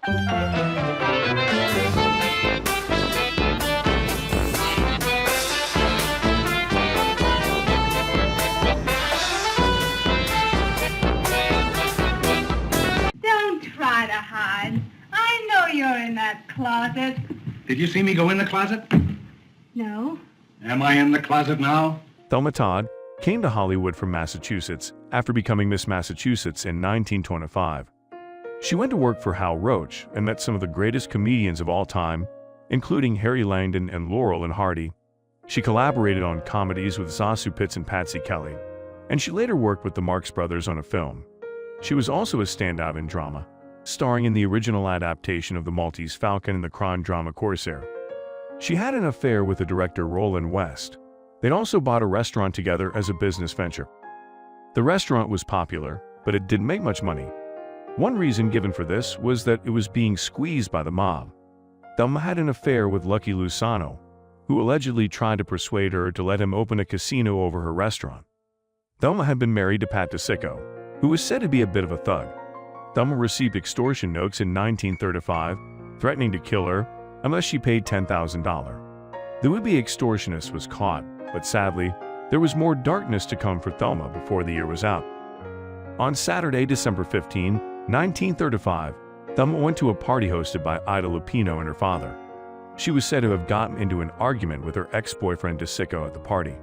Don't try to hide. I know you're in that closet. Did you see me go in the closet? No. Am I in the closet now? Thelma Todd came to Hollywood from Massachusetts after becoming Miss Massachusetts in 1925. She went to work for Hal Roach and met some of the greatest comedians of all time, including Harry Langdon and Laurel and Hardy. She collaborated on comedies with Zazu Pitts and Patsy Kelly, and she later worked with the Marx Brothers on a film. She was also a standout in drama, starring in the original adaptation of The Maltese Falcon and the crime drama Corsair. She had an affair with the director Roland West. They'd also bought a restaurant together as a business venture. The restaurant was popular, but it didn't make much money. One reason given for this was that it was being squeezed by the mob. Thelma had an affair with Lucky Lusano, who allegedly tried to persuade her to let him open a casino over her restaurant. Thelma had been married to Pat DeSicco, who was said to be a bit of a thug. Thelma received extortion notes in 1935, threatening to kill her unless she paid $10,000. The would-be extortionist was caught, but sadly, there was more darkness to come for Thelma before the year was out. On Saturday, December 15, 1935, Thelma went to a party hosted by Ida Lupino and her father. She was said to have gotten into an argument with her ex-boyfriend DeSicco at the party.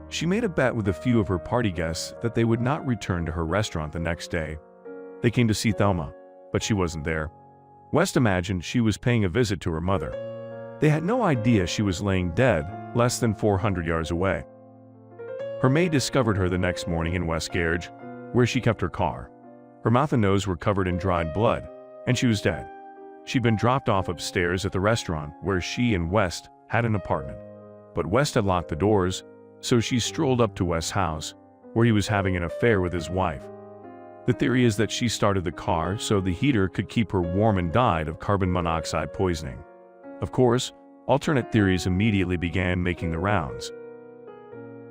She made a bet with a few of her party guests that they would not return to her restaurant the next day. They came to see Thelma, but she wasn't there. West imagined she was paying a visit to her mother. They had no idea she was laying dead less than 400 yards away. Her maid discovered her the next morning in West Garage, where she kept her car. Her mouth and nose were covered in dried blood, and she was dead. She'd been dropped off upstairs at the restaurant where she and West had an apartment. But West had locked the doors, so she strolled up to West's house, where he was having an affair with his wife. The theory is that she started the car so the heater could keep her warm and died of carbon monoxide poisoning. Of course, alternate theories immediately began making the rounds.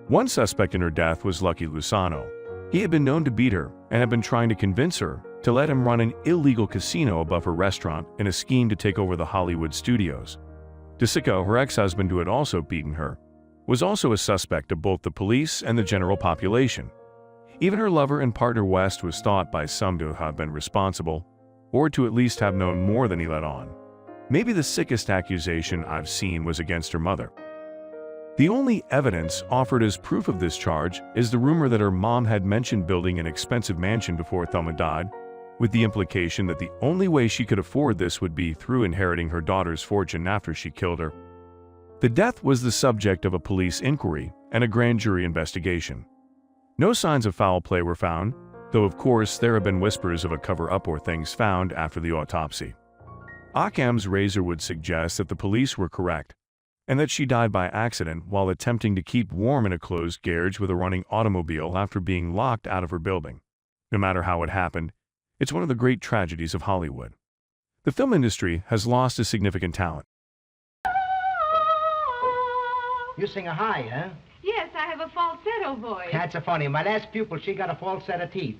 One suspect in her death was Lucky Lusano. He had been known to beat her and had been trying to convince her to let him run an illegal casino above her restaurant in a scheme to take over the Hollywood studios. DeSicco, her ex-husband who had also beaten her, was also a suspect to both the police and the general population. Even her lover and partner West was thought by some to have been responsible, or to at least have known more than he let on. Maybe the sickest accusation I've seen was against her mother. The only evidence offered as proof of this charge is the rumor that her mom had mentioned building an expensive mansion before Thelma died, with the implication that the only way she could afford this would be through inheriting her daughter's fortune after she killed her. The death was the subject of a police inquiry and a grand jury investigation. No signs of foul play were found, though of course there have been whispers of a cover-up or things found after the autopsy. Occam's razor would suggest that the police were correct, and that she died by accident while attempting to keep warm in a closed garage with a running automobile after being locked out of her building. No matter how it happened, it's one of the great tragedies of Hollywood. The film industry has lost a significant talent. You sing a high, huh? Yes, I have a falsetto voice. That's a funny. My last pupil, she got a false set of teeth.